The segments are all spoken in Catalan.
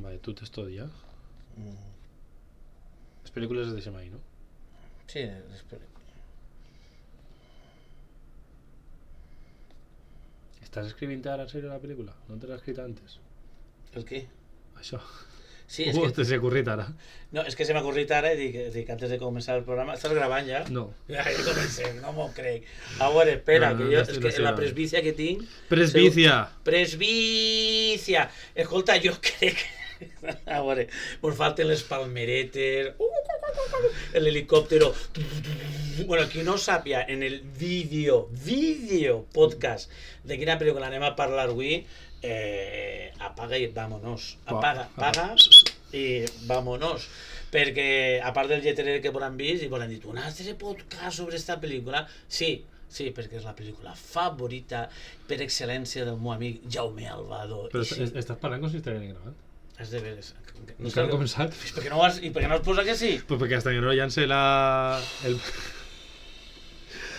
Vale, tú te estudias. Les pel·lícules les deixem ahí, no? Sí, les pel·lícules. ¿Estás escribiendo ahora en serio la película? ¿No te la has escrito antes? El què? Això. Sí, és que... te s'ha ocorrit ara. No, és que se m'ha ocorrit ara i dic antes de començar el programa... Estàs gravant ja? No. Ja comencem, no m'ho crec. A veure, espera, No, que jo... És que la presbícia que tinc... Presbícia! Presbícia! Escolta, jo crec... A veure, mos falten les palmeretes... L'helicòptero... Bueno, qui no sàpia, en el vídeo podcast de quina pel·lícula anem a parlar avui, apaga i vámonos. Apaga i vámonos. Perquè, a part del lletrerer que voran vist, i voran dit un altre podcast sobre esta pel·lícula, sí, perquè és la pel·lícula favorita per excel·lència del meu amic Jaume Albado. Però estàs parlant com si estaria gravant? Has de veure... No s'han començat? I per què no has posat que sí? Pues perquè hasta que no llance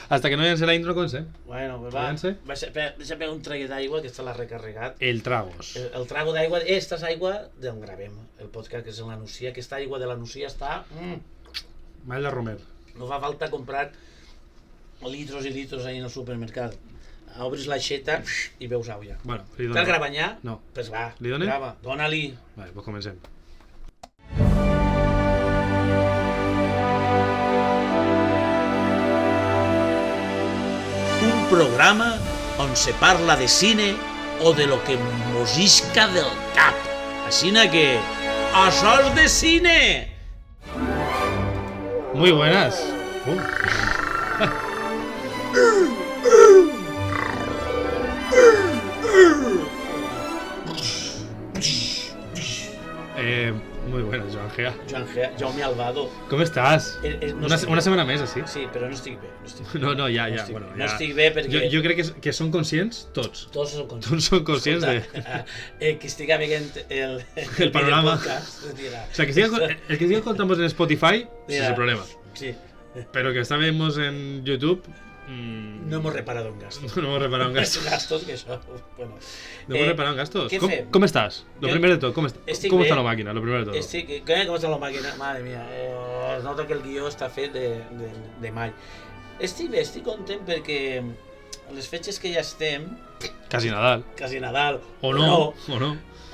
hasta que no llance la intro, comencem. Bueno, pues va. Deixa pegar un traguet d'aigua, que està l'ha recarregat. El tragos. El trago d'aigua, esta és aigua d'on gravem el podcast, que és en la Nucia. Aquesta aigua de la Nucia està... Mal de Romer. No fa falta comprar litros i litros ahí en el supermercat. Obris l'aixeta i veus aigua. Bueno, li dono. Estàs gravant ja? No. Pues va, li donem? grava, dona-li. Vale, pues comencem. Un programa on se parla de cine o de lo que mos isca del cap. Aixina que... ¡Això és de cine! Muy buenas. Muy buenas, Joan Gea. Jaume Albado. ¿Cómo estás? Una setmana més, així? Sí, però no estic bé. No, ja. Bueno, no estic bé perquè... Jo crec que són conscients tots. Tots són conscients. Tots són conscients de... Que estigui veient el panorama. Podcast, o sea, el que siga contamos en Spotify, ese es el problema. Sí. Pero que estábamos en YouTube... No hemos reparado en gastos. No hemos reparado en gastos. Gastos que eso, bueno. No hemos reparado en gastos. ¿Cómo estás? Lo primero de todo, ¿cómo está la máquina? Lo primero de todo. ¿Cómo está la máquina? Madre mía, es nota que el guió està fet de mai. Estic bé, estic content perquè les fetges que ja estem... Quasi Nadal. O no.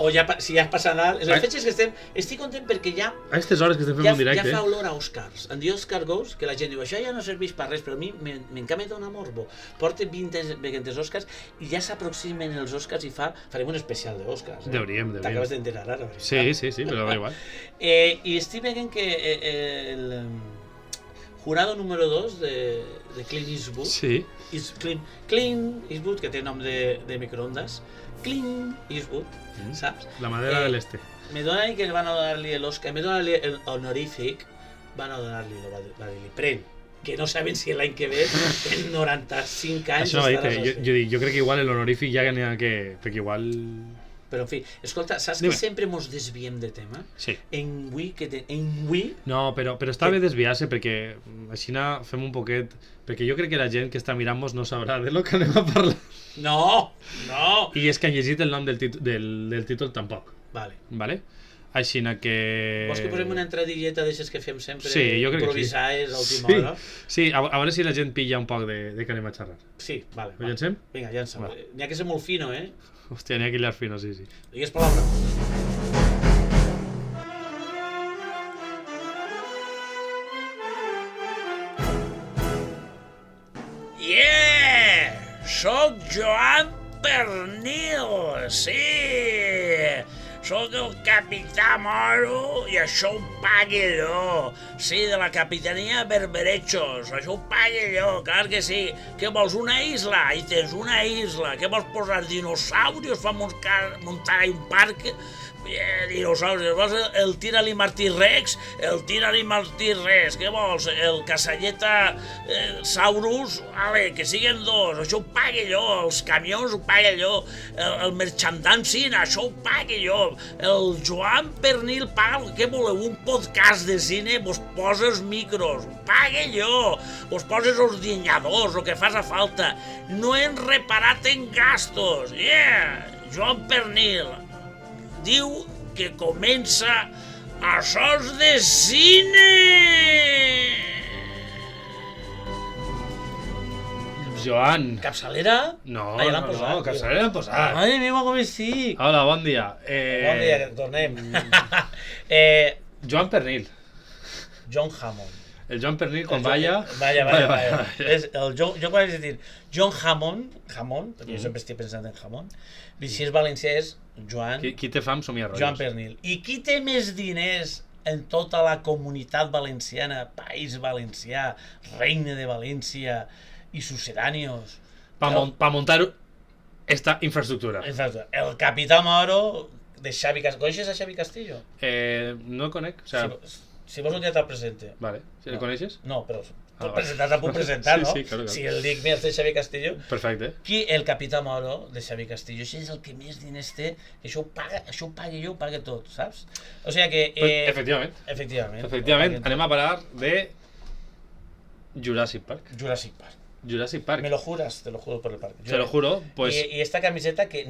O ja, si ja es passa Nadal, les fetges que estic content perquè ja... A aquestes hores que estem fent un directe... Ja fa olor a Oscars. En dia Oscar Goes, que la gent diu, això ja no serveix per res, però a mi m'encama dona morbo. Porta 20 veguentes Oscars i ja s'aproximen els Oscars i farem un especial d'Oscars. Deuríem. T'acabes d'enterar ara. Sí, però da igual. I estic veient que el jurado número 2 de Clint Eastwood, sí. Clint Eastwood, que té nom de microondas, Clint Eastwood, saps? La madera del este. Me dona que van a donar-li l'Oscar, me dona-li el honorífic, van a donar-li el pren, que no saben si l'any que ve, en 95 anys... Això jo crec que igual l'honorífic ja n'hi ha que... perquè igual... Però en fi, escolta, saps que sempre mos desviem de tema? Sí. En Wii... No, però està bé desviar-se perquè així fem un poquet... Perquè jo crec que la gent que està mirant-nos no sabrà de lo que anem a parlar. No! I és que han llegit el nom del títol tampoc. Vale? Així que... Vols que posem una entradilleta d'aixes que fem sempre? Sí, jo crec que sí. Improvisades a última hora? Sí, a veure si la gent pilla un poc de què anem a xerrar. Sí, vale. Ho llancem? Vinga, llança'm. N'hi ha que ser molt fino, eh? Hòstia, n'hi ha que hillar fino, sí. Digues palabra. Yeah! Soc Joan Pernil, sí! Soc el capità Moro i això ho pague jo. Sí, de la capitania Berberechos, això ho pague jo, clar que sí. Què vols, una isla? Ahí tens una isla. Què vols posar, dinosaurios? Fa muntar un parc? Dinosaurios. Vols el Tira-li Martí Rex? El Tira-li Martí Rex. Què vols? El Casalleta Saurus? Vale, que siguen dos. Això ho pague jo. Els camions ho pague jo. El Merchandancing, això ho pague jo. El Joan Pernil paga. Què voleu? Un podcast de cine? Vos poses micros. Ho pague jo. Vos poses els dinyadors, el que fas a falta. No hem reparat en gastos. Yeah! Joan Pernil. Diu que comença a Sos de Cine! Joan. Capçalera? No, Ah, ja l'han no, posat, no, capçalera l'han posat. Madre meva, com estic! Hola, bon dia. Bon dia, que tornem. Joan Pernil. John Hammond. El Joan Pernil, quan Vaya. És el jo quan he dit John Hammond, perquè jo sempre estic pensant en Hammond, i si és valencià és Joan, Qui té fam somia rotllos. Joan Pernil. I qui té més diners en tota la comunitat valenciana, País Valencià, Regne de València i sucedáneos? Pa montar esta infraestructura. Exacte. El Capità Mauro de Xavi Castillo. ¿Coneixes a Xavi Castillo? No el conec, o sea... Si vols un dia te'l presente. Vale, ¿el coneixes? No, però vale. presentar te'l puc presentar, no? Sí, claro. Si el dic, mira, este Xavi Castillo. Perfecte. Qui el Capità Mauro de Xavi Castillo, això és el que més diners té, això ho pague jo, ho pague tot, saps? O sigui que... Efectivament. Efectivament. Anem a parar de Jurassic Park. Jurassic Park. Jurassic Park. Me lo juras, te lo juro por el parque. Te lo juro, pues... Y esta camiseta que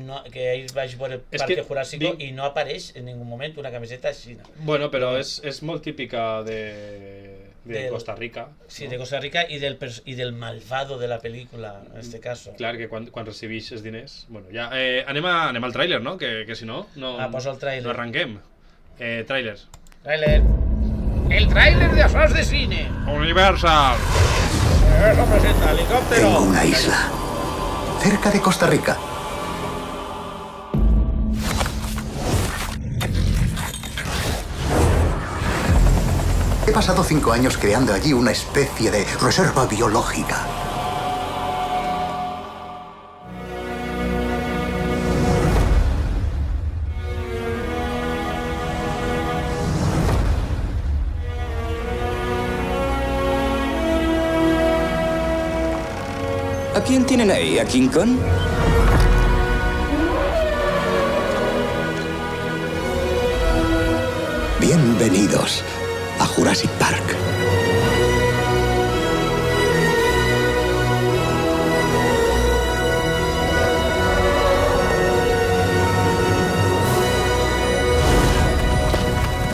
ahí vais por el Parque Jurásico y no aparece en ningún momento una camiseta china. Bueno, pero es muy típica de Costa Rica. Sí, ¿no? De Costa Rica y del malvado de la película, en este caso. Clar, que quan recibís els diners... Bueno, ja... anem al tràiler, no? Que si no... Posa el tràiler. No arranquem. Tràiler. Tràiler. El tràiler de Sos de Cine. Universal. Eso presenta helicóptero. Tengo una isla, cerca de Costa Rica. He pasado 5 años creando allí una especie de reserva biológica. ¿A quién tienen ahí? ¿A King Kong? Bienvenidos a Jurassic Park.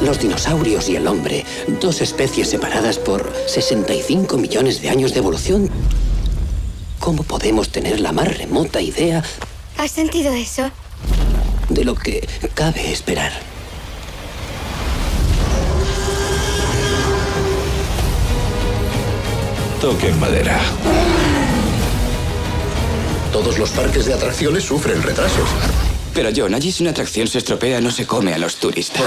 Los dinosaurios y el hombre, dos especies separadas por 65 millones de años de evolución. ¿Cómo podemos tener la más remota idea? ¿Has sentido eso? De lo que cabe esperar. Toquen madera. Todos los parques de atracciones sufren retrasos. Pero John, allí si una atracción se estropea no se come a los turistas.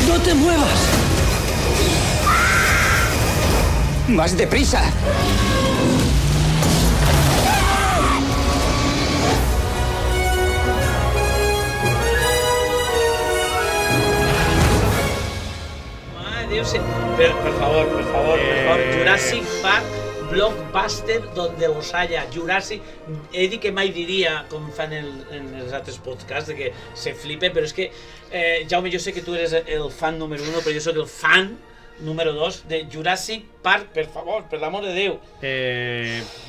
¡No te muevas! ¡Más deprisa! Madre Dios, pero por favor, Jurassic Park, blockbuster donde los haya. Jurassic, he dit que mai diria, com fan en els altres podcasts, de que se flipe, però és que, Jaume, jo sé que tu eres el fan número 1, però jo sóc el fan número 2 de Jurassic Park, per favor, per l'amor de Déu.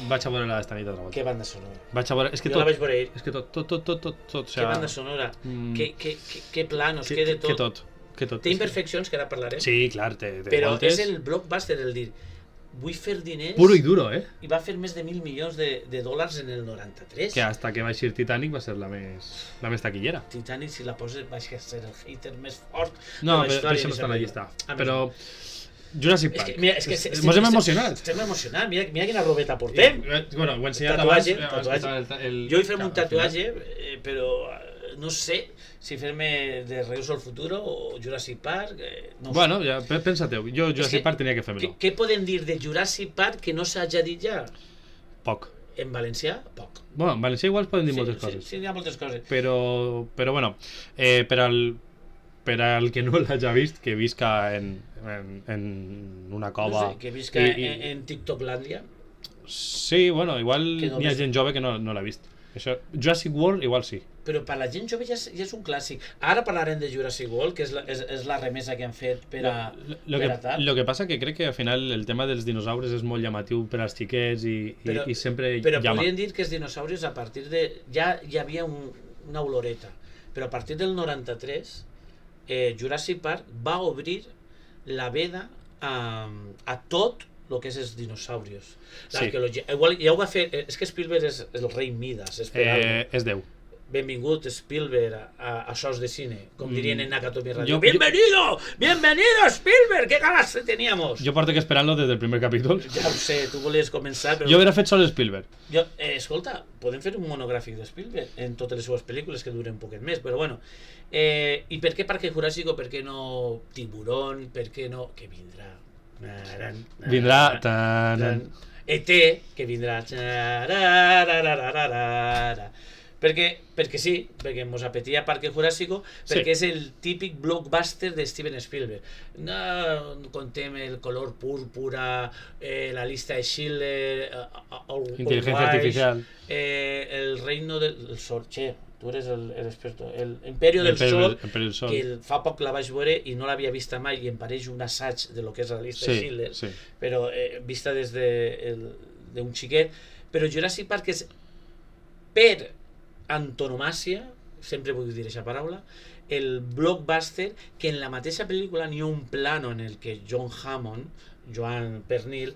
Vaig a veure la d'esta nit altra volta. Que banda sonora. Vaig a veure... És que Jo la vaig veure ahir. És que tot. Que banda sonora. Que planos, que de tot. Que tot. Té imperfeccions, que ara parlarem. Sí, clar, té però moltes. és el blockbuster, el dir, vull fer diners... Puro i duro, I va fer més de 1.000 milions de dòlars en el 93. Que hasta que va eixir Titanic va ser la més taquillera. Titanic, si la poses, va ser el hater més fort No, de la però història. això no està a la llista. Ah, Però... Jurassic Park. És que Mos hem emocionat. Estem emocionats, mira quina robeta portem. Bueno, ho he ensenyat Tatuatge, abans. tatuatge. Jo vull fer-me un tatuatge, però no sé si fer-me de Regreso al Futuro o Jurassic Park. No sé. Bueno, ja, pensa-teu. Jo Jurassic Park tenia que fer-me-lo. Què podem dir de Jurassic Park que no s'hagi dit ja? Poc. En valencià, poc. Bueno, en valencià igual poden dir moltes coses. Sí, hi ha moltes coses. Però bueno, per al que no l'hagi vist, que visca en una cova... No sé, que visca en TikToklàndia. Sí, bueno, igual Que no n'hi ha ves. gent jove que no l'ha vist. Això, Jurassic World igual sí. Però per la gent jove ja és un clàssic. Ara parlarem de Jurassic World, que és la remesa que han fet per a tal. Lo que passa que crec que al final el tema dels dinosaures és molt llamatiu per als xiquets i sempre però llama. podríem dir que els dinosaures a partir de... Ja hi havia una oloreta, però a partir del 93 Jurassic Park va obrir la veda a tot el que és els dinosaurios. Igual ja ho va fer... És que Spielberg és el rei Midas. És Déu. Benvingut Spielberg a sos de cine, com dirien en Nakatomi Radio. ¡Bienvenido Spielberg! ¡Qué ganas teníamos! Jo porto que esperant-lo des del primer capítol. Ja ho sé, tu volies començar, però... Jo hauria fet sol Spielberg. Escolta, podem fer un monogràfic de Spielberg en totes les seves pel·lícules que duren un poquet més, però bueno. I per què Parque Jurásico? Per què no Tiburón? Per què no... Que vindrà... Vindrà... E.T. que vindrà... Perquè sí, perquè mos apetia Parque Jurásico, perquè és el típic blockbuster de Steven Spielberg. No contem el color púrpura, la lista de Schindler, Inteligencia artificial, el reino del sol. Che, tu eres l'experto. El Imperio del Sol, que fa poc la vaig veure i no l'havia vista mai i em pareix un assaig de lo que és la llista de Schindler, però vista des d'un xiquet. Però Jurassic Park és per antonomàcia, sempre vull dir aquesta paraula, el blockbuster, que en la mateixa pel·lícula n'hi ha un plano en el que Joan Pernil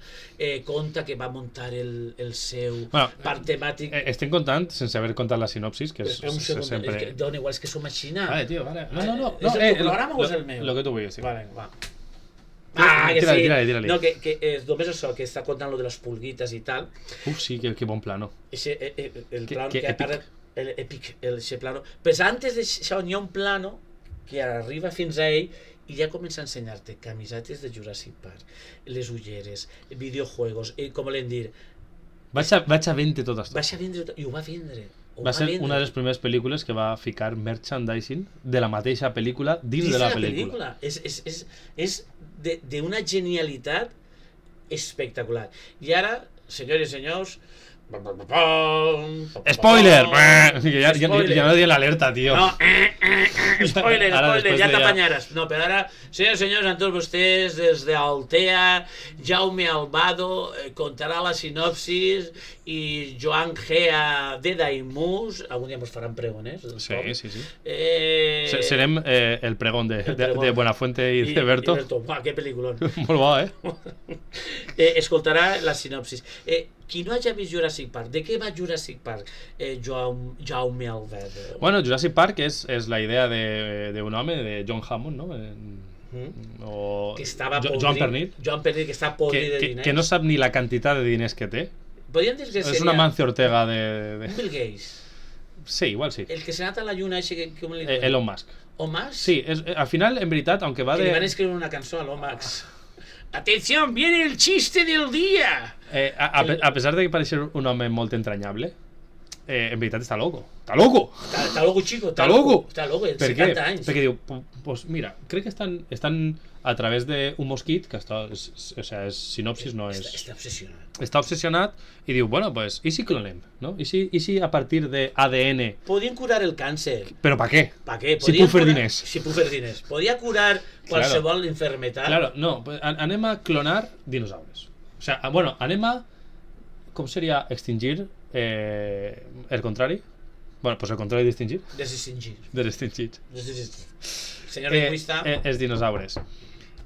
conta que va muntar el seu parc temàtic. Estem contant sense haver contat la sinopsis, que és sempre... Dona igual, és que som aixina. Vale, tio, vale. No. És el teu programa o és el meu? Lo que tu vulguis, sí. Vale, va. Que sí. Tira-li. No, que és només això, que està contant lo de les pulguites i tal. Sí, que bon plano. El plano que ara... Èpic, ese plano. Pues antes d'això n'hi ha un plano que arriba fins a ell i ja comença a ensenyar-te camisetes de Jurassic Park, les ulleres, videojuegos, com volem dir... Vaig a vendre tot això. Vaig a vendre tot, i ho va vendre. Va ser una de les primeres pel·lícules que va ficar merchandising de la mateixa pel·lícula dins de la pel·lícula. És d'una genialitat espectacular. I ara, senyores i senyors... Spoiler! Ja no diuen l'alerta, tio. No, spoiler, ja t'apanyaràs. No, però ara, senyors i senyors, amb tots vostès, des d'Altea, Jaume Albado contarà la sinopsis i Joan Gea de Daimús, algun dia mos faran pregones. Sí. Serem el pregón de Buenafuente i de Berto. Que pel·lículon. Molt bo, Escoltarà la sinopsis. Qui no hagi vist Jurassic Park, de què va Jurassic Park, Jaume Albert? Bueno, Jurassic Park és la idea d'un home, de John Hammond, no? Que estava Joan Pernil. Joan Pernil, que està podrit de diners. Que no sap ni la quantitat de diners que té. Podríem dir que seria... És una Mancio Ortega de... Bill Gates. Sí, igual sí. El que s'ha anat a la lluna, com li diuen? Elon Musk. ¿O más? Sí, al final, en veritat, aunque va que de... le van a escribir una canción a Lomax. ¡Atención! ¡Viene el chiste del día! A pesar de que pareixer un home molt entranyable, en veritat està loco. Està loco! Està loco, chico. Està loco! Està loco, 50 anys. Perquè diu, pues mira, crec que estan a través d'un mosquit, que està, és sinopsis, no és... Està obsessionat. Està obsessionat i diu, bueno, pues, i si clonem, no? I si a partir de ADN... Podien curar el càncer. Però per què? Per què? Si puc fer diners. Si puc fer diners. Podia curar qualsevol enfermetat. Claro, no, pues, anem a clonar dinosaures. O sea, bueno, anem a... Com seria extingir el contrari? Bueno, pues el contrari d'extingir. Desextingir. Senyor lingüista. Els dinosaures.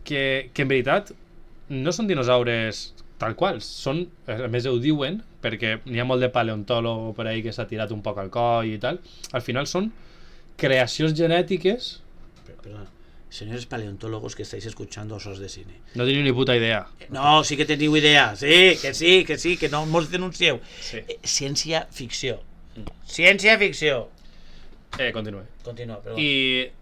Que en veritat no són dinosaures tal qual, són, a més ho diuen, perquè n'hi ha molt de paleontòleg per ahí que s'ha tirat un poc al coll i tal, al final són creacions genètiques. Perdona, señores paleontólogos que estáis escuchando Osos de Cine. No teniu ni puta idea. No, sí que teniu idea, que no mos denuncieu. Sí. Ciència ficció. Ciència ficció. Continua, perdó. I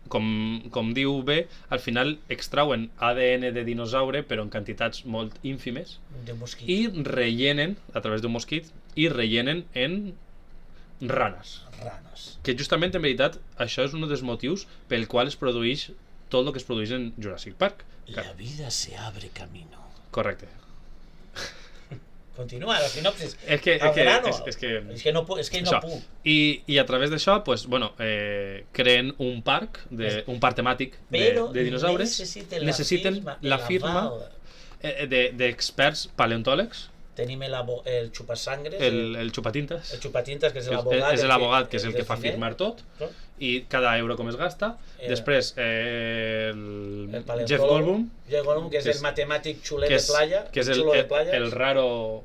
com diu bé, al final extrauen ADN de dinosaure però en quantitats molt ínfimes i rellenen, a través d'un mosquit, i rellenen en ranes. Que justament, en veritat, això és un dels motius pel qual es produeix tot el que es produeix en Jurassic Park. La vida se abre camino. Correcte. Continua, la sinopsis. És que no puc. I a través d'això, pues, bueno, creen un parc temàtic de dinosaures. Necessiten la firma d'experts paleontòlegs. Tenim el xupasangres, el xupatintes. El xupatintes, que és l'abogat. És l'abogat, que és el que fa firmar tot. I cada euro com es gasta. Després, el Jeff Goldblum. Jeff Goldblum, que és el matemàtic xuler de playa. Que és el raro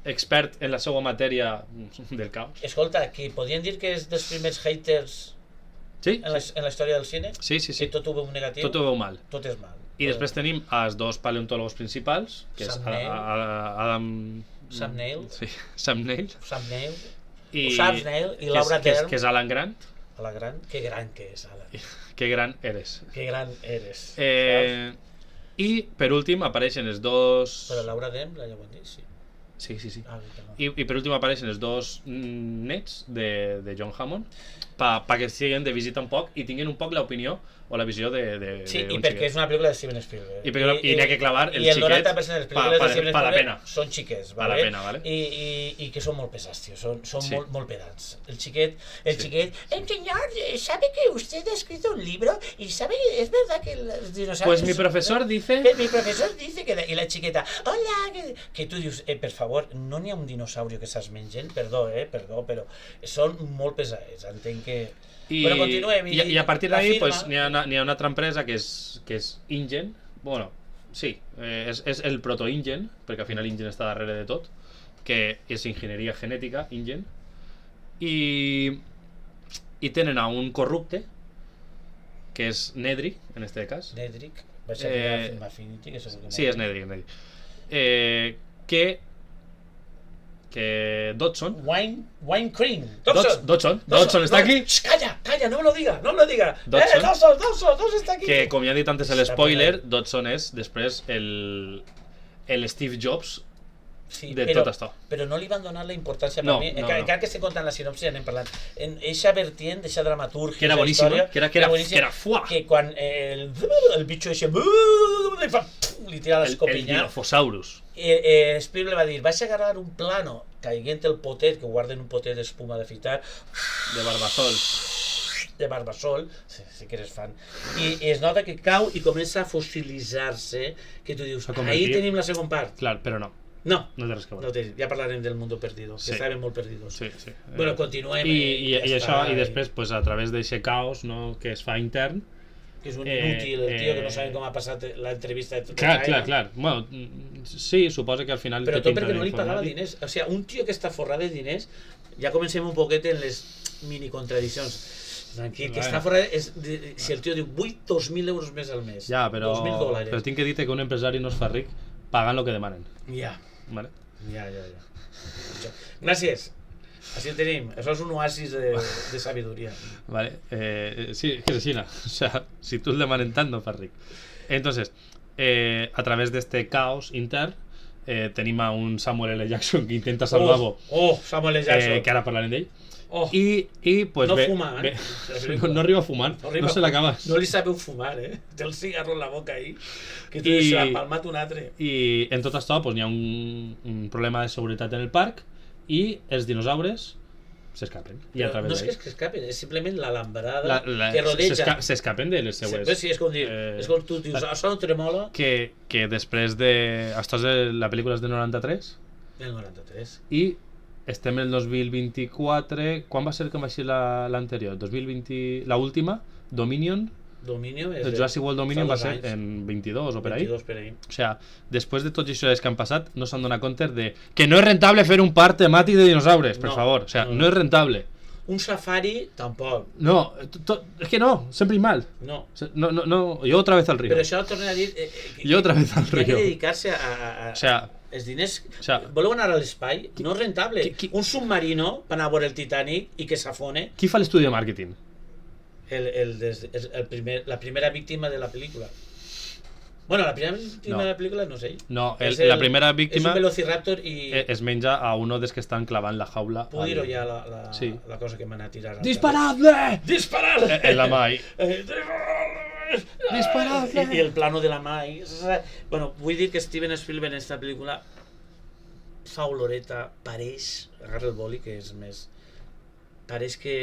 expert en la seva matèria del caos. Escolta, que podien dir que és dels primers haters en la història del cine? Sí. Que tot ho veu negatiu? Tot ho veu mal. Tot és mal. I després tenim els dos paleontòlegs principals, que és Adam... Sam Neill. Sí, Sam Neill. I Laura Dern. Que és Alan Grant. Alan Grant, que gran que és, Alan. Que gran eres. Que gran eres. I per últim apareixen els dos... Però Laura Dern, ja ho hem dit, sí. Sí. I per últim apareixen els dos nets de John Hammond perquè siguin de visita un poc i tinguin un poc l'opinió o la visió de sí, i perquè és una pel·lícula de Steven Spielberg. I n'hi ha que clavar els I xiquets. el 90% de les pel·lícules de Steven Spielberg són xiquets, ¿vale? I que són molt pesats, tío. Son molt pedants. El xiquet, señor, ¿sabe que usted ha escrito un libro? ¿Y sabe que es verdad que los dinosaurios... Pues mi profesor dice... Mi profesor dice que... I la xiqueta, hola, que tu dius, per favor, no n'hi ha un dinosaurio que estàs menjant, perdó, però són molt pesats, entenc que... Bueno, continuem. I a partir d'ahí pues, n'hi ha una altra empresa que és InGen. Bueno, sí, és el proto-InGen, perquè al final InGen està darrere de tot, que és enginyeria genètica, InGen. I tenen a un corrupte, que és Nedrick, en este cas. Nedrick, va ser el Film Affinity, que segur que... Sí, és Nedrick. Que Dodson Dodson està aquí. Calla, no me lo diga. Dodson está aquí. Que com ja he dit antes l'spoiler, Dodson és després el Steve Jobs de tot això. Però no li van donar la importància per mi. Encara que se conta en la sinopsi anem parlant. En eixa vertient, eixa dramatúrgia, que era boníssima, que era fuà. Que quan el bitxo eixe li tira l'escopinyà. El Dilophosaurus. Spielberg va dir, vaig a agarrar un plano caiguent el potet, que guarden un potet d'espuma de fitar de Barbasol, si que eres fan, i es nota que cau i comença a fossilitzar-se, que tu dius, ahí tenim la segona part. Clar, però no. No té res que veure. Ja parlarem del Mundo Perdido, que estaven molt perdidos. Sí. Bueno, continuem. I això, i després, pues, a través d'aquest caos, no, que es fa intern, que és un inútil, el tio que no saben com ha passat l'entrevista de Clar. Bueno, sí, suposa que al final... Però tot perquè no li pagava diners. O sigui, un tio que està forrat de diners, ja comencem un poquet en les mini-contradiccions. Tranquil, que està forrat... Si el tio diu, vull 2.000 euros més al mes. Ja, però tinc que dir que un empresari no es fa ric pagant el que demanen. Ja. Vale? Ja. Gràcies. Así tenim, eso es un oasis de sabiduría. Vale, sí, que es así, ¿no? O sea, si tú le demanen tant, no fas ric. Entonces, a través de este caos intern, tenim a un Samuel L. Jackson que intenta salvar-lo. Samuel L. Jackson. Que ara parlarem d'ell. I pues no fuma, no arriba fumant, no se l'acaba. No li sabeu fumar, té el cigarro en la boca ahí, que tu se l'ha palmat un altre. I en tot això pues, hi ha un problema de seguretat en el parc i els dinosaures s'escapen. No és que s'escapen, és simplement l'alambrada que rodeja. S'escapen de les seues... Sí, és com dir, tu dius, això no tremola... Que després de... Això és la pel·lícula és de 93? Del 93. I estem en el 2024... Quan va ser que va ser l'anterior? 2020... L'última? Dominion? El Jurassic World Dominion va ser en 22 o per ahí. O sea, després de tots això que han passat, no s'han donat compte de que no és rentable fer un parc temàtic de dinosaures, per favor. O sea, no és rentable. Un safari, tampoc. No, és que no, sempre mal. No, yo otra vez al río. Però això torna a dir... Yo otra vez al río. Hay que dedicar-se a... O sea... Els diners... Voleu anar a l'espai? No és rentable. Un submarino per anar a veure el Titanic i que s'afone... Qui fa l'estudi de màrqueting? La primera víctima de la película. Bueno, la primera víctima de la película no sé. No, la primera víctima es un velociraptor y es menja a uno dels que estan clavant la jaula. Puedo dir ja la cosa que m'han a tirar. ¡Disparadle! ¡Disparadle! En la Mai. ¡Disparadle! Y el plano de la Mai. Bueno, vull dir que Steven Spielberg en esta película fa oloreta, pareix, agarra el boli, que és més... Pareix que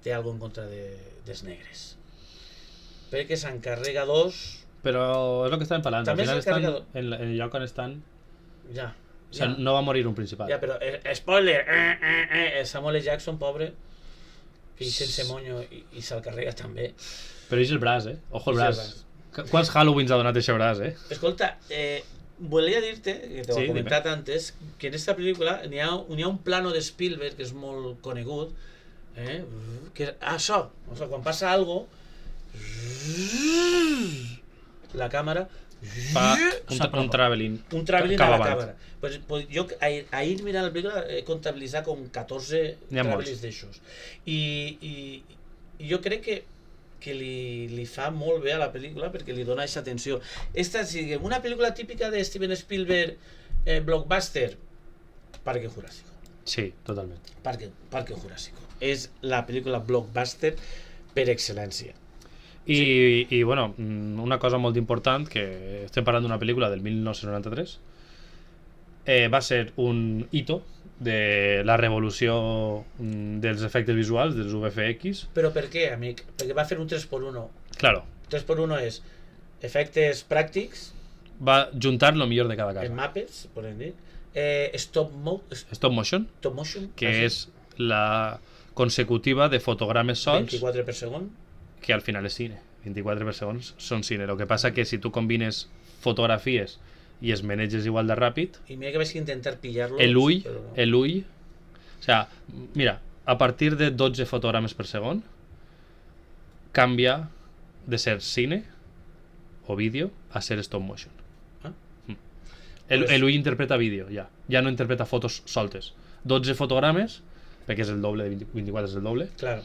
té alguna en contra dels negres. Perquè s'encarrega dos... Però és el que estàvem parlant, al També final s'encarrega estan en el lloc on estan... Ja. O sigui, no va morir un principal. Ja, però, spoiler, Samuel L. Jackson, pobre, fill sense monyo i se'l carrega també. Però és el braç, Ojo el És el braç. Quants Halloweens ha donat aquest braç, Escolta, volia dir-te, que t'ho he comentat dime. antes, que en esta pel·lícula n'hi ha un plano de Spielberg que és molt conegut, que és això, quan passa algo, la càmera Fa un traveling. un traveling cap a la avant. càmera. Pues jo ahir mirant la pel·lícula he comptabilitzat com 14 N'hi ha travelings d'aixos. I jo crec que li fa molt bé a la pel·lícula perquè li dona aquesta atenció. Esta és una pel·lícula típica de Steven Spielberg, blockbuster, Parque Jurásico. Sí, totalment. Parque Jurásico. És la pel·lícula blockbuster per excel·lència. I bueno, una cosa molt important, que estem parlant d'una pel·lícula del 1993, va ser un hito de la revolució dels efectes visuals, dels VFX. Però per què, amic? Perquè va fer un 3x1. Claro, 3x1 és efectes pràctics, va juntar lo millor de cada en casa. mapes, podem dir, stop Stop motion, que és la consecutiva de fotogrames sols, 24 per segon. que al final és cine. 24 per segon són cine. El que passa que si tu combines fotografies i es maneges igual de ràpid, I mira que vaig intentar pillar-los. l'ull, però no. o sea, mira, a partir de 12 fotogrames per segon canvia de ser cine o vídeo a ser stop motion. Ah. L'ull interpreta vídeo, ja no interpreta fotos soltes. 12 fotogrames, perquè és el doble de 24, és el doble. Claro.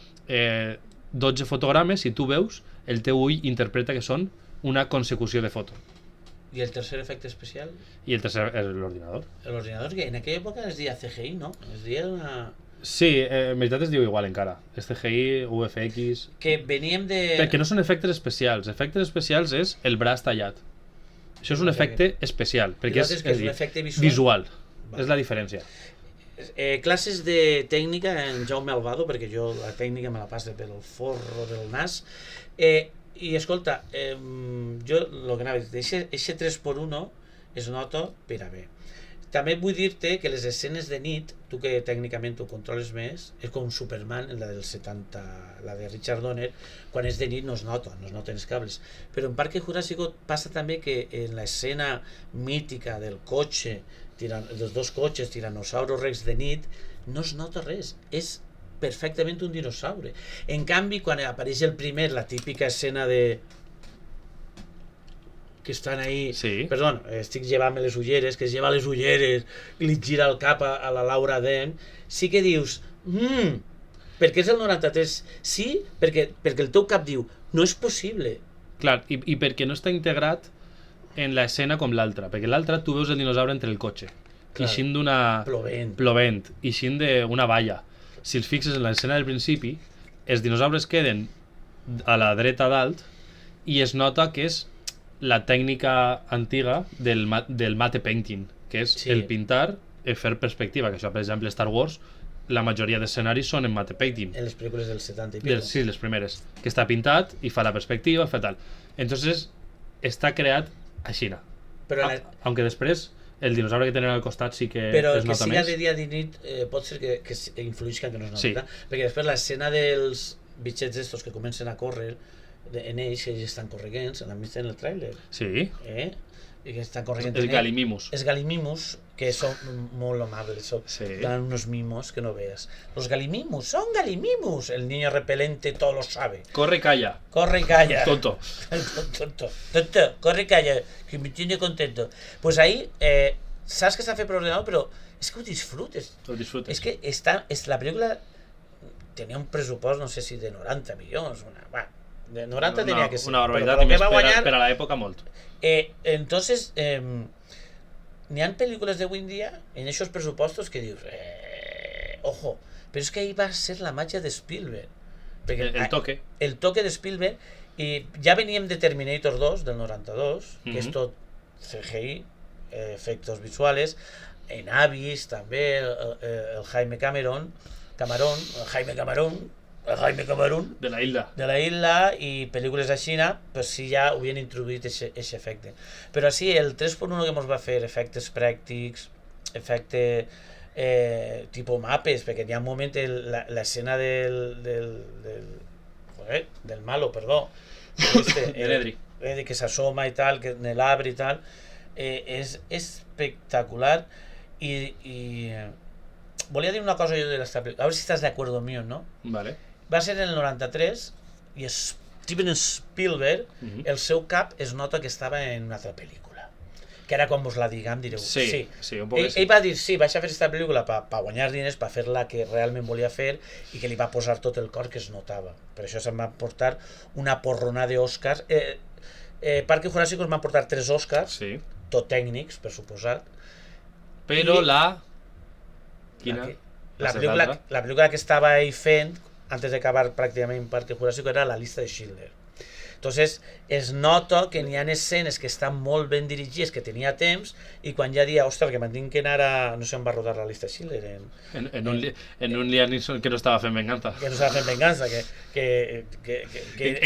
12 fotogrames, si tu veus, el teu ull interpreta que són una consecució de foto. I el tercer efecte especial, I el tercer és l'ordinador. l'ordinador, que en aquella època es deia CGI, no? Es deia una... Sí, en veritat es diu igual encara. És CGI, VFX... Que veníem de... Perquè no són efectes especials. Efectes especials és el braç tallat. Això és un efecte especial, perquè l'altre és que és un efecte visual. visual. Vale. És la diferència. Classes de tècnica en Jaume Albado, perquè jo la tècnica me la passo pel forro del nas. I escolta, jo el que anava a dir, eixe 3x1 es nota per a bé. També vull dir-te que les escenes de nit, tu que tècnicament ho controles més, és com Superman, la del 70, la de Richard Donner, quan és de nit no es noten els cables. Però en Parque Jurásico passa també que en l'escena mítica del cotxe, dels dos cotxes, Tiranosauros Rex de nit, no es nota res, és perfectament un dinosaure. En canvi, quan apareix el primer, la típica escena de... que estan ahí... Sí. Perdó, estic llevant-me les ulleres, que es lleva les ulleres i li gira el cap a la Laura Dern, sí que dius... perquè és el 93. Sí, perquè el teu cap diu no és possible. Clar, i perquè no està integrat en l'escena com l'altra. Perquè l'altra tu veus el dinosaure entre el cotxe. Clar. Ixint d'una... Plovent. Ixint d'una valla. Si els fixes en l'escena del principi, els dinosaures queden a la dreta dalt i es nota que és la tècnica antiga del matte painting, que és el pintar i fer perspectiva, que això, per exemple, Star Wars, la majoria d'escenaris són en matte painting. En les pel·lícules del 70 i pico. Sí, les primeres. Que està pintat i fa la perspectiva, fa tal. Entonces, està creat així. Aunque després el dinosaure que tenen al costat sí que però es nota més. Però que siga de dia i nit pot ser que influïsca que no es nota. Sí. Perquè després l'escena dels bitxets estos que comencen a córrer en ells, que ells estan corregents, l'han vist en el tràiler. Sí. I que estan corregents. Els galimimus. Els galimimus, que són molt amables, dan unos mimos que no veas. Los galimimus son galimimus. El niño repelente todo lo sabe. Corre y calla. Corre y calla. Tonto. Tonto, corre y calla, que me tiene contento. Pues ahí, saps que s'ha fet per ordenador, però és que ho disfrutes. Ho disfrutes. És que la pel·lícula tenia un pressupost, no sé si de 90 milions, de 90 tenia que ser. Una barbaritat, i més per a l'època molt. Entonces, n'hi ha pel·lícules d'avui en dia en aquests pressupostos que dius ojo, però és que ahí va ser la màgia de Spielberg. El toque. El toque de Spielberg, i ja veníem de Terminator 2 del 92, que és tot CGI, efectos visuales. en Avis també, el Jaime Cameron, De la isla. de la isla, i pel·lícules de Xina, pues sí, ja havien introduït aquest efecte. Però sí, el 3.1 que ens va fer efectes pràctics, efecte tipus mapes, perquè hi ha un moment l'escena del malo, perdó, que s'assoma i tal, que en l'arbre i tal, és espectacular. I volia dir una cosa jo de l'esta pel·lícula, a veure si estàs d'acord amb mi o no. Vale. Va ser en el 93 i Steven Spielberg, el seu cap es nota que estava en una altra pel·lícula, que ara quan vos la diguem direu sí, un poc ell va dir sí, vaig a fer aquesta pel·lícula per guanyar diners, per fer la que realment volia fer, i que li va posar tot el cor, que es notava. Per això se'n va portar una porrona d'Oscars. Parque Jurásico es van portar 3 Oscars, Sí. tot tècnics, per suposat. Però La pel·lícula que estava ell fent antes d'acabar pràcticament Parque Jurásico era La llista de Schindler. Entonces es nota que n'hi ha escenes que estan molt ben dirigides, que tenia temps, i quan ja dia, ostres, que me'n tinc que anar a... no sé on va rodar La llista de Schindler, en un Liam Neeson que no estava fent venganza. que no estava fent venganza, que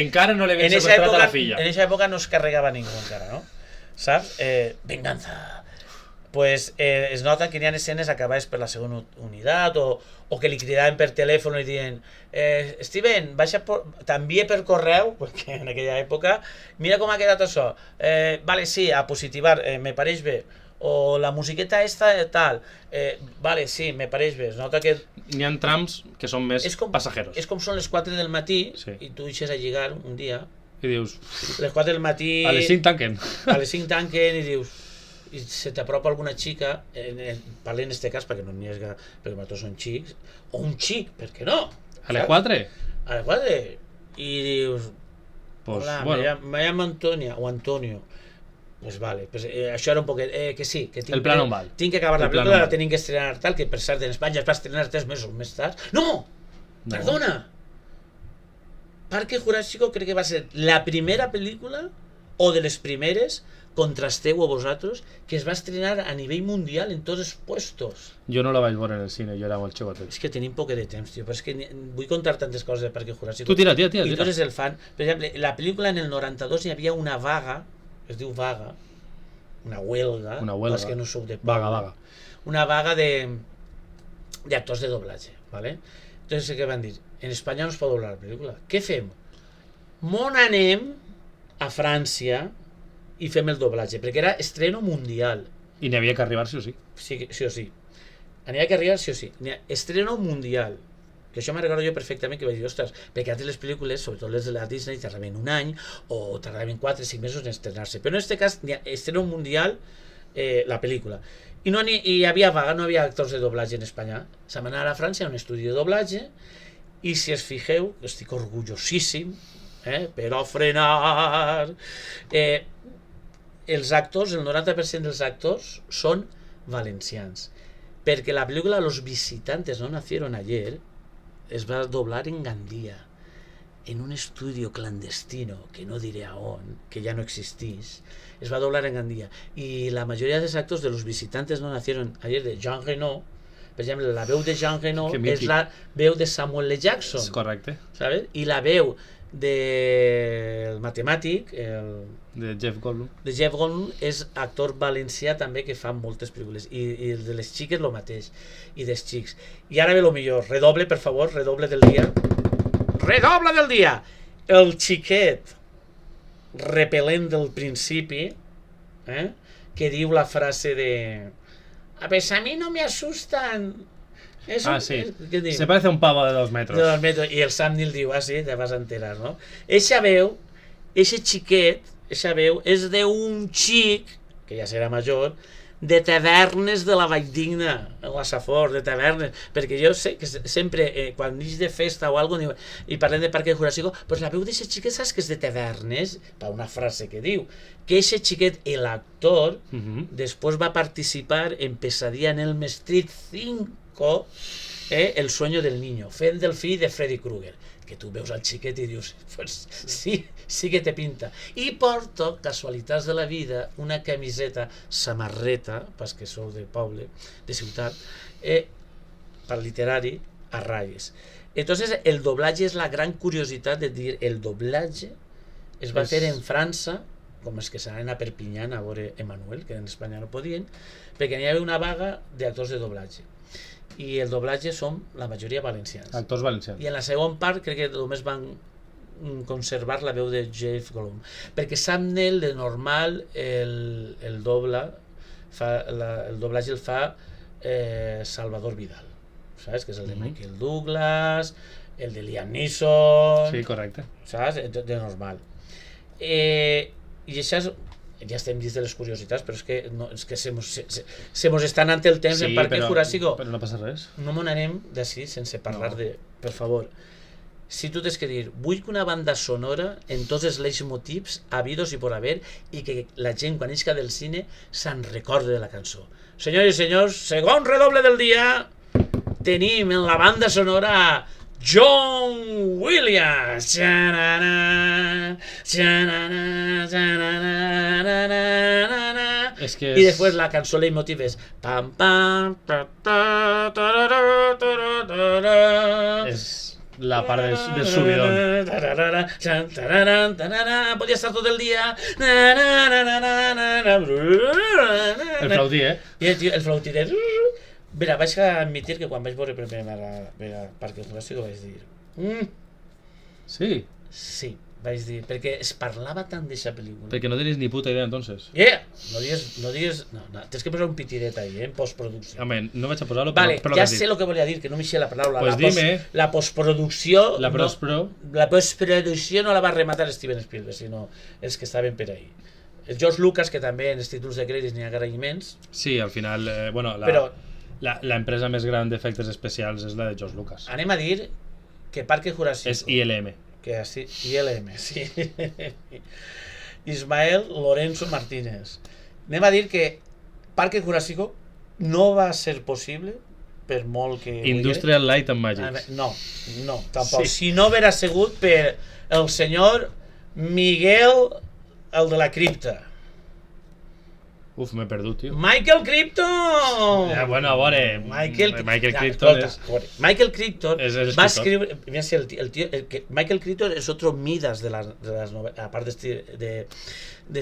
Encara no l'havien sequestrat a la filla. en aquesta època no es carregava ningú encara, no? Saps? Venganza. Pues es nota que hi ha escenes acabades per la segona unitat, o que li cridaven per telèfon i diuen Steven, t'envie per correu, perquè en aquella època, mira com ha quedat això, vale, sí, a positivar, me pareix bé, o la musiqueta esta tal, vale, sí, me pareix bé. Es nota que N'hi ha trams que són més passajeros. és com són les 4 del matí, Sí. i tu deixes a lligar un dia, I dius, les 4 del matí, a les 5 tanquen. a les 5 tanquen, i dius, i se t'apropa alguna xica, parla en este cas perquè no n'hi és, perquè nosaltres són xics, o un xic, per què no? A les 4? A les 4, i dius, Pues, hola, bueno, me llamo Antonia, o Antonio. Pues vale, pues, això era un poquet, que sí, que El plan on val. tinc que acabar la El plan pel·lícula, on la val. tenim que estrenar tal, que per cert en Espanya es va estrenar 3 mesos més tard. No! Perdona! Parque Jurásico crec que va ser la primera pel·lícula, o de les primeres, contrasteu-ho vosaltres, que es va estrenar a nivell mundial en tots els puestos. jo no la vaig veure en el cine, jo era molt xicotet. És que tenim poc de temps, tio, però és que vull contar tantes coses de Parque Jurásico. Tu tira. I tu eres el fan. Per exemple, la pel·lícula en el 92 hi havia una vaga, es diu vaga, una huelga, els que no sou de poble, vaga. una vaga d'actors de doblatge, ¿vale? Entonces, què van dir? En Espanya no es pot doblar la pel·lícula. Què fem? Anem a França i fem el doblatge, perquè era estreno mundial. I n'hi havia que arribar sí o sí. Sí o sí. N'hi que arribar sí o sí. Estreno mundial. Que això me'n recordo jo perfectament, que vaig dir, ostres, perquè altres les pel·lícules, sobretot les de la Disney, tardaven un any o tardaven 4-5 mesos en estrenar-se. Però en aquest cas, estreno mundial la pel·lícula. I no hi havia vaga, no hi havia actors de doblatge en Espanya. Se va anar a França a un estudi de doblatge, i si es fixeu, estic orgullosíssim, però frenar... els actors, el 90% dels actors són valencians, perquè la pel·lícula Los visitantes no nacieron ayer es va doblar en Gandía, en un estudio clandestino, que no diré a on, que ja no existís, es va doblar en Gandía, i la majoria dels actors de Los visitantes no nacieron ayer, de Jean Reno, per exemple, la veu de Jean Reno és la veu de Samuel L. Jackson, És correcte. ¿sabes? I la veu del matemàtic, De Jeff Goldblum. de Jeff Goldblum, és actor valencià també, que fa moltes pel·lícules, i el de les xiques lo mateix, i dels xics. I ara ve lo millor, redoble, per favor, redoble del dia. Redoble del dia! El xiquet repel·lent del principi, que diu la frase de pues a mí no me asustan. Sí. Se parece a un pavo de 2 metros. I el Sam Neill diu, sí, te vas a enterar, no? Eixa veu, eixe xiquet, eixa veu és d'un xic, que ja serà major, de tavernes de la Valldigna, la Safor, de tavernes, perquè jo sé que sempre, quan neix de festa o alguna cosa, i parlem de Parque Jurásico, pues la veu d'aquest xiquet saps que és de tavernes, per una frase que diu, que aquest xiquet, l'actor, després va participar en Pesadilla en Elm Street 5, El sueño del niño, fent del fill de Freddy Krueger, que tu veus al xiquet i dius, pues sí que té pinta. I porto, casualitats de la vida, una camiseta, samarreta, pas que sou de poble, de ciutat, per literari, a ratlles. Entonces, el doblatge és la gran curiositat de dir, el doblatge es va fer en França, com els que s'anaven a Perpinyà a veure Emmanuel, que en Espanya no podien, perquè n'hi havia una vaga d'actors de doblatge. I el doblatge som la majoria valencians. Actors valencians. I en la segona part crec que només van conservar la veu de Jeff Goldblum, perquè Sam Neill de normal el doblatge el fa Salvador Vidal, saps? Que és el de Michael Douglas, el de Liam Neeson, sí, correcte, saps? De normal. I això és, ja estem dins de les curiositats, però és que se mos està anant el temps en Parque Jurásico. Però no passa res. No m'ho anem d'ací sense parlar de... Per favor, si tu tens que dir, vull que una banda sonora en tots els leitmotivs habidos i por haver, i que la gent quan isca del cine se'n recorde de la cançó. Senyors i senyors, segon redoble del dia, tenim en la banda sonora John Williams. I després la cançó leitmotiv és pam pam ta ta ta ta. És la part del subidón. Podria estar tot el dia. El flautí, El flautí. Mira, vaig admitir que quan vaig veure per primera vegada Parque Jurásico vaig dir Sí? Sí, vaig dir, perquè es parlava tant d'aquesta pel·lícula. Perquè no tenies ni puta idea, entonces. No digues... No, tens que posar un pitiret ahí, en postproducció. Home, no vaig a posar-lo, vale, però ja sé el que volia dir, que no m'eixia la paraula. Pues dime. La postproducció... La postproducció no la va rematar Steven Spielberg, sinó els que estaven per ahí. El George Lucas, que també en els títols de crèdits n'hi ha agraïments. Sí, al final, però la empresa més gran d'efectes especials és la de George Lucas. Anem a dir que Parque Jurásico... És ILM. Que sí, ILM, sí. Ismael Lorenzo Martínez. Anem a dir que Parque Jurásico no va ser possible per molt que... Industrial Light and Magic. No, tampoc. Sí. Si no haguera sigut per el senyor Miguel, el de la cripta. Uf, m'he perdut, tio. Michael Crichton! Bueno, a veure... Michael Crichton és... Michael Crichton va escriure... Mira, si Michael Crichton és otro Midas de las novelas, a part de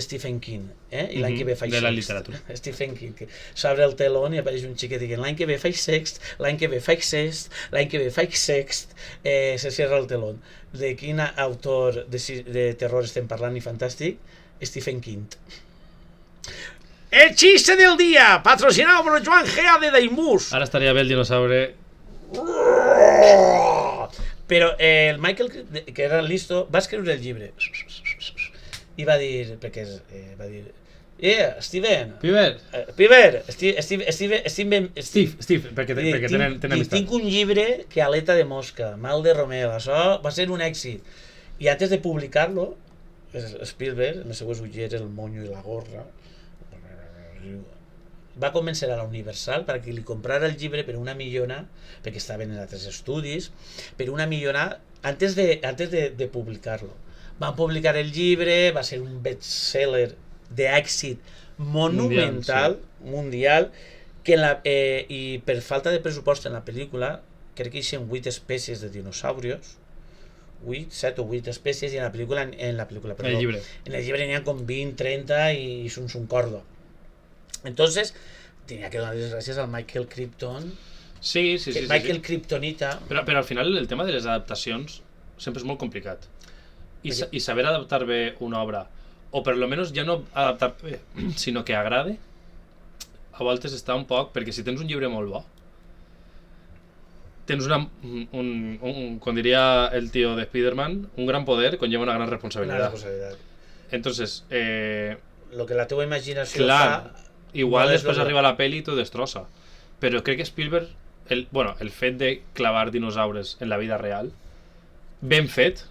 Stephen King, i l'any que ve faig de la literatura. Stephen King, que s'obre el telón i apareix un xiquet dient l'any que ve faig sext, l'any que ve faig sest, l'any que ve faig sext, se cierra el telón. De quin autor de terror estem parlant i fantàstic? Stephen King. El chiste del día, patrocinado por Joan Gea de Daimús. Ara estaria bé el dinosaure. Però el Michael, que era listo, va escriure el llibre i va dir, perquè va dir, Steven, Steve, perquè tenen amistat. Tinc un llibre que aleta de mosca, mal de Romeo, això va ser un èxit. I antes de publicar-lo, Spielberg, en les seues ulleres, el monyo i la gorra, va convèncer a la Universal perquè li comprara el llibre per $1 milió, perquè estaven en altres estudis, per $1 milió antes de publicar-lo. Van publicar el llibre, va ser un bestseller d'èxit monumental, mundial, que i per falta de pressupost en la pel·lícula, crec que hi ha 8 espècies de dinosaurios, 7 o 8 espècies, i en el llibre n'hi ha com 20, 30 i són un cordo. Entonces, tenía que dar las gracias al Michael Crichton. Sí. Michael Kryptonita. Però al final el tema de les adaptacions sempre és molt complicat. I saber adaptar bé una obra, o per lo menos ja no adaptar bé, sinó que agrade, a voltes està un poc, perquè si tens un llibre molt bo, tens com diria el tio de Spider-Man, un gran poder conlleva una gran responsabilitat. Entonces, lo que la teva imaginació fa... Igual després arriba la peli i t'ho destrossa. Però crec que Spielberg, el fet de clavar dinosaures en la vida real, ben fet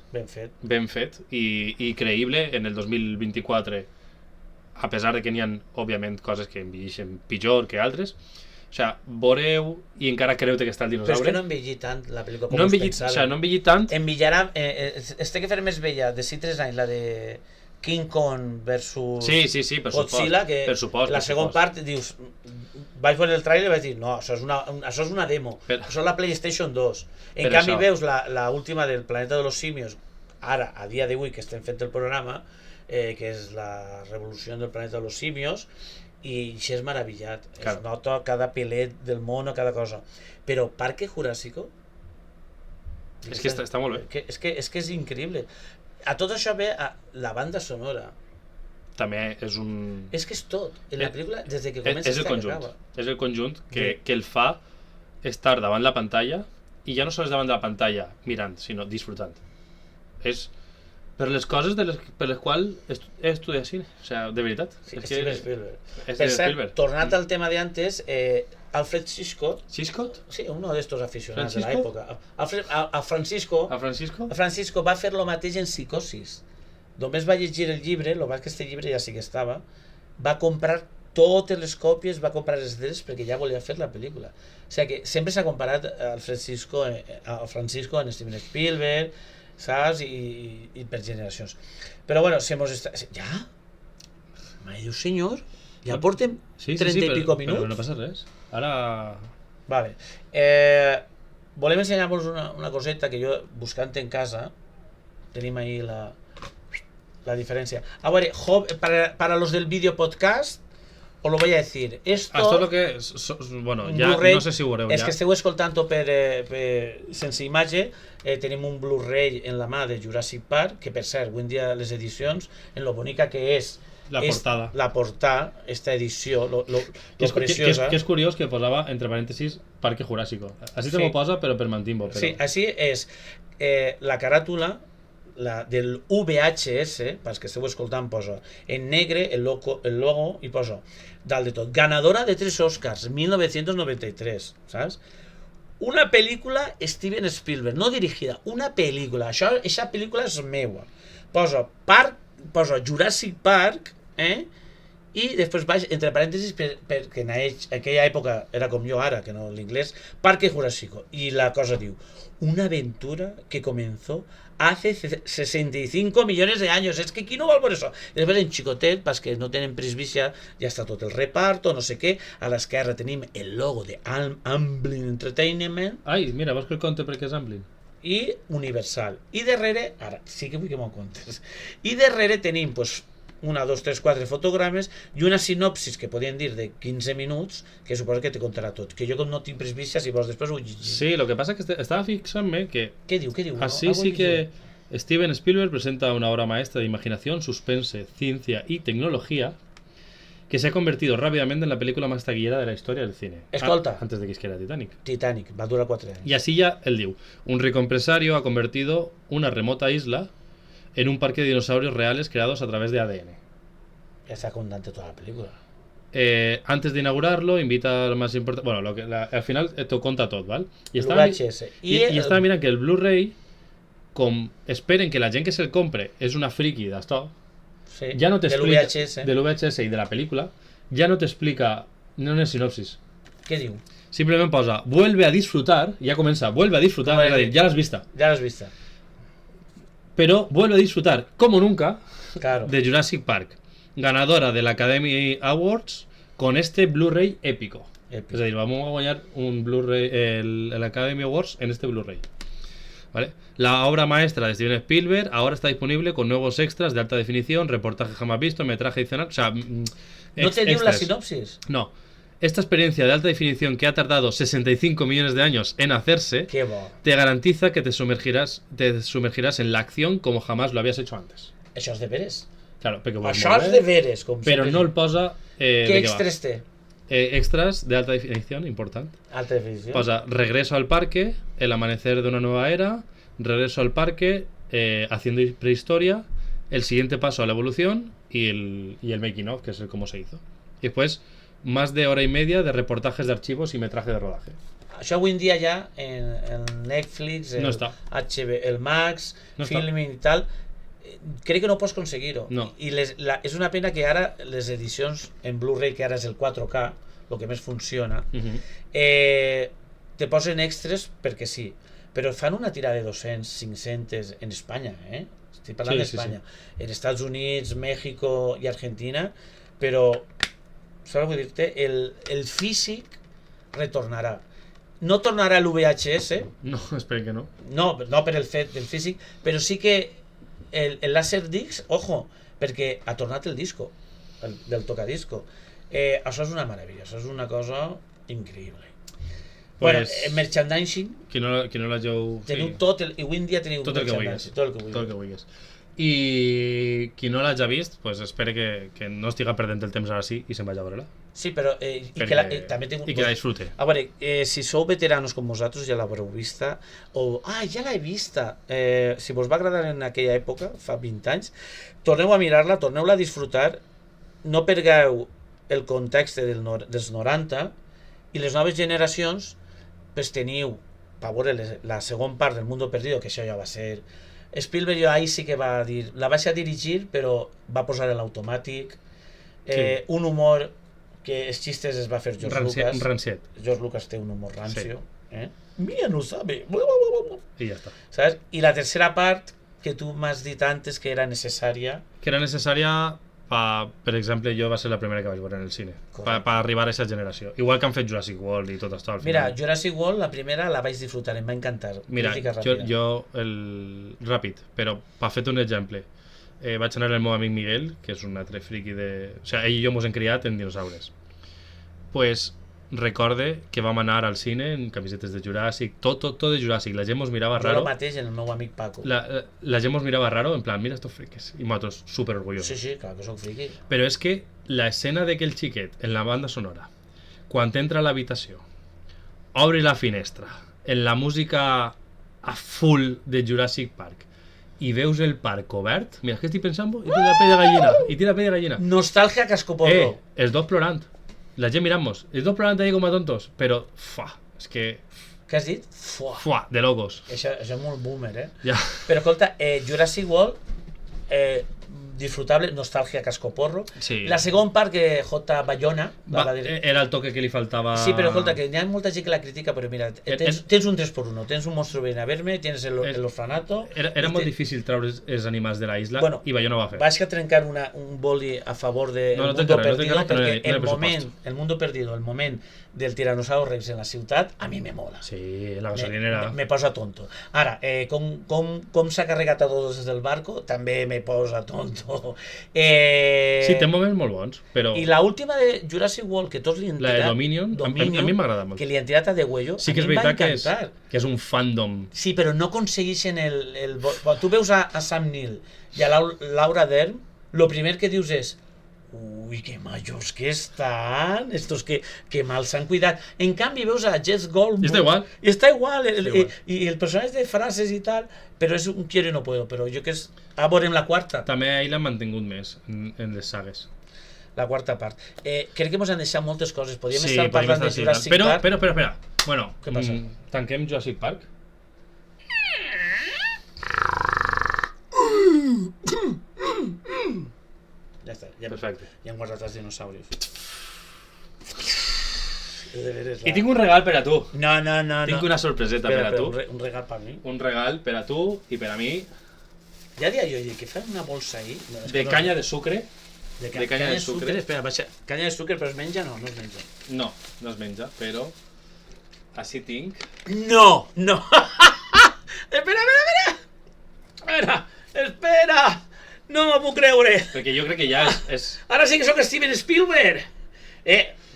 i creïble en el 2024, a pesar de que n'hi ha, òbviament, coses que envelleixen pitjor que altres, O sigui, veureu i encara creu que està el Però és dinosaure. que no envellit tant la pel·lícula com No us envellit, o pensàvem. sigui, no envellit tant. Envellarà, es té que fer més vella de 3 anys, la de King Kong versus Sí, per Godzilla, supost. que Per supost, la per segona supost. part dius, vaig veure el tràiler i vaig dir, no, això és una demo, això és la PlayStation 2. En Per canvi això. veus la última del Planeta de los Simios, ara, a dia d'avui que estem fent el programa, que és la revolució del Planeta de los Simios, i això és meravellat. Claro. Es nota cada pelet del món o cada cosa. Però Parque Jurásico... És que està molt bé. És que és increïble. A tot això ve la banda sonora. També és un... És que és tot. En la pel·lícula, des de que comença és el fins que conjunt. acaba. És el conjunt que el fa estar davant la pantalla, i ja no sols davant de la pantalla mirant, sinó disfrutant. És per les coses per les quals he estudiat cine. O sigui, de veritat. Sí, És Steven Spielberg. És Per de cert, Spielberg. tornat al tema de antes, Alfred Hitchcock, Hitchcock? sí, uno de estos aficionats de ¿Francisco? l'època. A Francisco, A Francisco? Francisco va fer lo mateix en Psicosis. Només va llegir el llibre, el que este llibre ja sí que estava, va comprar totes les còpies, va comprar els drets perquè ja volia fer la pel·lícula. O sigui que sempre s'ha comparat al Francisco en Steven Spielberg, saps? I per generacions. Però bueno, si mos està... Ja? Mare Déu senyor, ja portem 30 i pico minuts. Però no passa res. Ara... Vale. Volem ensenyar-vos una coseta que jo, buscant en casa, tenim ahí la diferencia. A ver, para los del vídeo podcast, os lo voy a decir. Esto lo que es, bueno, ja no sé si ho veureu és ja. que esteu escoltant-ho sense imatge. Tenim un Blu-ray en la mà de Jurassic Park, que per cert, avui en dia les edicions, en lo bonica que és la portada, esta edició, lo preciosa. Que és curiós que posava, entre parèntesis, Parque Jurásico. Així te m'ho posa, però per mantimbo. Però... Sí, així és la caràtula del VHS, pels que esteu escoltant, posa en negre el logo i posa dalt de tot, ganadora de 3 Oscars 1993, saps? Una pel·lícula Steven Spielberg, no dirigida, una pel·lícula, aquesta pel·lícula és meua, posa Jurassic Park, i després baix, entre parèntesis, perquè en aquella època era com jo ara, que no l'inglès, Parque Jurásico, i la cosa diu, una aventura que comenzó hace 65 millones de años. Es que qui no vol veure això? Després en xicotet, pas que no tenen presbícia, ja està tot el reparto, no sé què. A l'esquerra tenim el logo de Amblin Entertainment. Ai, mira, vols que el conte perquè és Amblin? I Universal. I darrere, ara sí que vull que m'ho contes, i darrere tenim, pues, 1, 2, 3, 4 fotogrames i una sinopsis que podien dir de 15 minuts que suposo que te contarà tot, que jo com no tinc presbícia, si vols després ho llegim. Sí, lo que pasa que estaba fixant-me que Què diu? así sí que Steven Spielberg presenta una obra maestra de imaginación, suspense, ciencia y tecnología que se ha convertido rápidamente en la película más taquillera de la historia del cine. Escolta. Antes de que isquiera Titanic. Titanic, va durar 4 anys. Y así ya él diu, un rico empresario ha convertido una remota isla en un parque de dinosaurios reales creados a través de ADN. Ja està contant tota la pel·lícula. Antes de inaugurarlo, invita al más importante... Bueno, al final te cuenta todo, ¿vale? Y El VHS. I estava mirant que el Blu-ray, com esperen que la gent que se'l compre és una friki d'això, Sí, ja no t'explica... del VHS. De l'VHS i de la pel·lícula, ja no t'explica... No és sinopsis. Què diu? Simplement posa, vuelve a disfrutar, ja comença, vuelve a disfrutar, és a dir, ja l'has vista. Ja l'has vista. Però vuelve a disfrutar, como nunca, Claro. de Jurassic Park, ganadora de l'Academy Awards con este Blu-ray épico. Épico. És a dir, vamos a guanyar un Blu-ray, el Academy Awards en este Blu-ray. ¿Vale? La obra maestra de Steven Spielberg ahora está disponible con nuevos extras de alta definición, reportaje jamás visto, metraje adicional. O sea, No te diu la extras. sinopsis? No. Esta experiencia de alta definición que ha tardado 65 millones de años en hacerse, Que bo. te garantiza que te sumergirás en la acción como jamás lo habías hecho antes. Això és de veres. Claro, perquè ho veus Això molt és bé, de veres. Com però sempre no el dic. posa... Què de què va. extras té? Extras de alta definición, importante. Alta definició. Posa regreso al parque, el amanecer de una nueva era, regreso al parque, haciendo prehistoria, el siguiente paso a la evolución y el making of, que es el cómo se hizo. Y después, más de hora y media de reportajes de archivos y metraje de rodaje. Això avui en dia ja en Netflix, No està. el Max, No està. Filmin i tal, crec que no pots aconseguir-ho. No. I és una pena que ara les edicions en Blu-ray, que ara és el 4K, el que més funciona, te posen extras perquè sí, però fan una tirada de 200, 500 en Espanya, estic parlant d'Espanya, en Estats Units, México i Argentina, però saps què vull dir-te? El físic retornarà. No tornarà a l'VHS. No, espero que no. No per el fet del físic, però sí que el Laserdisc, ojo, perquè ha tornat el disco, del tocadisco. Això és una meravella, això és una cosa increïble. Bueno, merchandising, qui no l'hageu... teniu tot, i avui en dia teniu tot el que vulguis. Tot el que vulguis. I qui no l'hagi vist, pues espero que no estiga perdent el temps ara sí i se'n vagi a veure-la. Sí, però també tinc... I que la disfrute. A veure, si sou veteranos com vosaltres ja l'haureu vista, o... ja l'he vista! Si vos va agradar en aquella època, fa 20 anys, torneu a mirar-la, torneu-la a disfrutar, no pergueu el context dels 90, i les noves generacions pues teniu, per veure la segona part del Mundo Perdido, que això ja va ser... Spielberg jo ahí sí que va dir... La vaig a dirigir, però va posar l'automàtic. Un humor que els xistes es va fer George Lucas. Ranciet. George Lucas té un humor rancio. Mia no sabe. I ja està. ¿Sabes? I la tercera part, que tu m'has dit antes que era necessària... Que era necessària... Per exemple, jo va ser la primera que vaig veure en el cine per arribar a aquesta generació, igual que han fet Jurassic World i tot això al final. Mira, Jurassic World, la primera la vaig disfrutar, em va encantar. Mira, jo ràpid, però per fer-te un exemple, vaig anar amb el meu amic Miguel, que és un altre friki de... O sigui, ell i jo mos hem criat en dinosaures. Pues recorde que vam anar al cine en camisetes de Jurassic, tot de Jurassic, la gent mos mirava raro. Jo el mateix en el meu amic Paco. La gent mos mirava raro, en plan, mira estos friques, i nosaltres super orgullosos. Sí, clar que soc friqui. Però és que la escena de que el xiquet, en la banda sonora, quan entra a l'habitació, obre la finestra, en la música a full de Jurassic Park, i veus el parc obert, mira, què estic pensant? I tira pell de gallina. Nostàlgia cascoporro. Els dos plorant. La gent mirant-nos, els dos plorant ahí com a tontos, però, és que... Què has dit? De locos. Això és molt boomer, Ja. Però, escolta, Jurassic World, disfrutable, nostàlgia cascoporro. Sí. La segona part que J. Bayona va dir... Era el toque que li faltava... Sí, però escolta, que hi ha molta gent que la critica, però mira, tens un 3x1, tens un monstruo viene a verme, tens l'orfanato... Era molt difícil treure els animals de la isla, i Bayona ho va fer. Vaig a trencar un boli a favor de El Mundo Perdido, perquè el Mundo Perdido, el moment del Tiranosaurio Rex en la ciutat, a mi me mola. Sí, la gasolinera... Me posa tonto. Ara, com s'ha carregat a tots des del barco, també me posa tonto. Sí, té moments molt bons, però... I l'última de Jurassic World, que tots li han tirat... La de Dominion, a mi m'agrada molt. Que li han tirat a Degüello, sí que és veritat que és un fandom. Sí, però no aconsegueixen el... Quan tu veus a Sam Neill i a Laura Dern, el primer que dius és ui, que majors que estan, estos que mal s'han cuidat. En canvi veus a Jeff Goldblum i està igual, i el personatge de frases i tal, però és un quiero y no puedo, però jo que és... A veurem la quarta. També ell l'ha mantingut més en les sagues. La quarta part. Crec que ens han deixat moltes coses, podríem estar parlant de Jurassic Park. Però, bueno, què passa? Tanquem Jurassic Park. Ja està, perfecte. Ja hem guardat els dinosaurios. I tinc un regal per a tu. No. Tinc una sorpreseta per a tu. Un regal per mi? Un regal per a tu i per a mi. Ja dia jo, que fem una bolsa ahí. De canya de sucre. De canya de sucre. Espera, canya de sucre, però es menja? No es menja. No es menja, però... Així tinc... No! Espera! No m'ho puc creure! Perquè jo crec que ja és... Ara sí que sóc Steven Spielberg!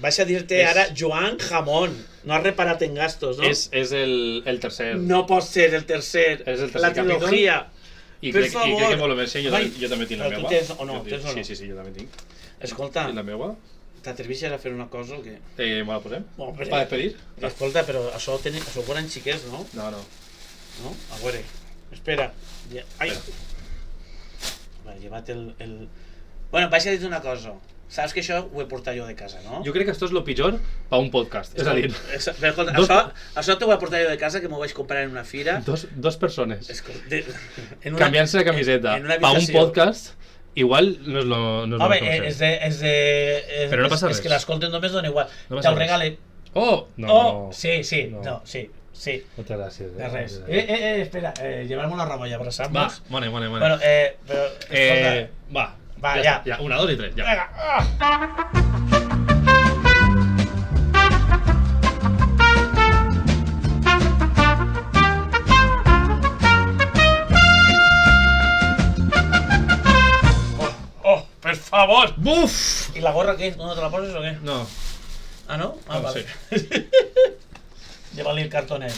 Vaig a dir-te ara Joan Jamón. No has reparat en gastos, no? És el tercer... No pot ser el tercer. És el tercer capítol. La trilogia. I crec que molt bé, jo també tinc la meva. Tu tens o no? Sí, jo també tinc. Escolta, la meva? t'atreveixes a fer una cosa o què? Me la posem? Per despedir? Escolta, però això foren xiquets, no? No. No? A veure, espera. Ai! Vale, llevat el... Bueno, vaig a dir una cosa. Saps que això ho he portat jo de casa, no? Jo crec que això és el pitjor per un podcast. És a dir... Això t'ho vaig portar jo de casa, que m'ho vaig comprar en una fira. Dos persones. Canviant-se la camiseta per un podcast igual no és lo Home, concepte. és de... Però no passa És res. que l'escolten només dona igual. No passa Te'l res. regale. Oh! No. Oh, sí, No. no, sí. Moltes gràcies. De res. Espera, llevar-me la roba i Va, abraçar-nos. mone. Bueno, però, escolta... Va, ja. Ja, 1, 2 i 3, ja. Vinga, per favor! Buf! I la gorra què? No te la poses o què? No. Ah, no? Ah, No, vale. Lleva-li el cartonet.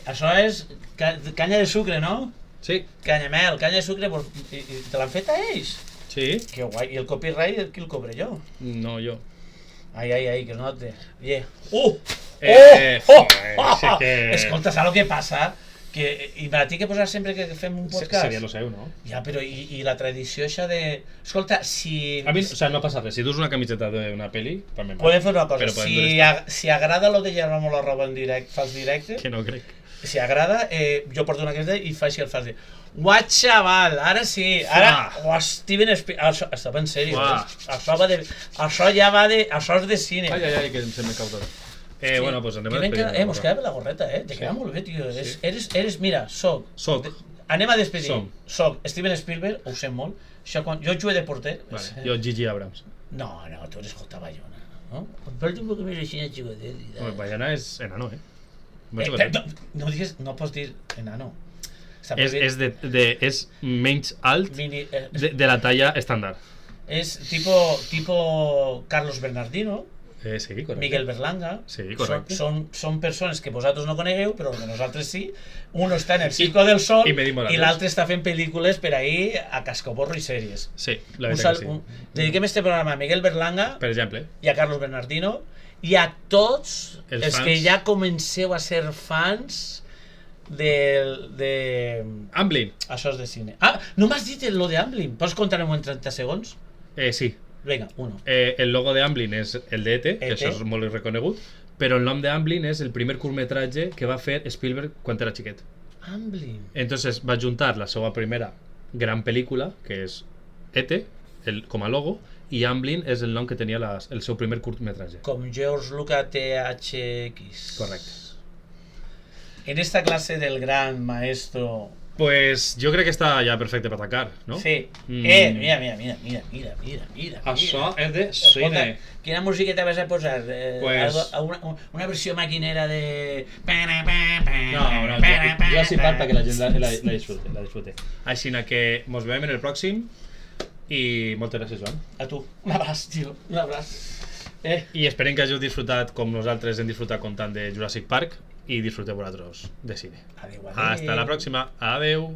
Això és canya de sucre, no? Sí. Canyamel, canya de sucre, pues, i te l'han fet a ells? Sí. Que guai. I el copyright, qui el cobre jo? No, jo. Ai, que es note. Sí que... Escolta, saps el que passa? Que, i me la tinc que posar sempre que fem un podcast. Seria lo seu, no? Ja, però i la tradició això de... Escolta, si... A mi, o sea, no passa res. Si dus una camiseta d'una peli, també Podem fer una cosa. Però podem dir Si agrada lo de llevar-me la roba en directe, fals directe, que no crec. si agrada, jo porto una camiseta i faig el fals directe. Uah, xaval, ara sí, ara... Uah, Steven Spielberg... Estava en sèrio, això va de... Això ja va de... Això és de cine. Ai, que se m'he cau tot. Bueno, pues anem a despedir. Mos queda bé la gorreta, Te queda molt bé, tio. Eres, mira, soc. Soc. Anem a despedir. Som. Soc Steven Spielberg, ho sé molt. Això quan... Jo jugué de porter. Vale. Jo, Gigi Abrams. No, tu eres J. Bayona, no? Porta un poc més així, xicotet. Home, Bayona és enano, No digues, no pots dir enano. És menys alt de la talla estàndard. És tipo Carlos Bernardino, Sí, correcte. Miguel Berlanga. Sí, correcte. Són persones que vosaltres no conegueu, però que nosaltres sí. Uno està en el Circo del Sol i l'altre està fent pel·lícules per ahir a cascoporro i sèries. Sí, la veritat que sí. Dediquem este programa a Miguel Berlanga, per exemple, i a Carlos Bernardino, i a tots els que ja comenceu a ser fans de... Amblin. Això és de cine. Ah, no m'has dit lo de Amblin. Pots contar-ho en 30 segons? Sí. Vinga, uno. El logo de Amblin és el de E.T., que això és molt reconegut, però el nom de Amblin és el primer curtmetratge que va fer Spielberg quan era xiquet. Amblin. Entonces va juntar la seva primera gran pel·lícula, que és E.T., com a logo, i Amblin és el nom que tenia el seu primer curtmetratge. Com George Lucas THX. Correcte. En esta clase del gran maestro... Pues jo crec que està ja perfecte per atacar, no? Sí. Mira. Això és de cine. Quina musiqueta vas a posar? Pues... Una versió maquinera de... No, jo sí part perquè la gent la disfrute. Així que mos veiem en el pròxim i moltes gràcies, Joan. A tu. Un abraç, tio. Un abraç. I esperem que hàgiu disfrutat com nosaltres hem disfrutat contant de Jurassic Park i disfruteu vosaltres de cine. Adéu. Hasta la pròxima. Adéu.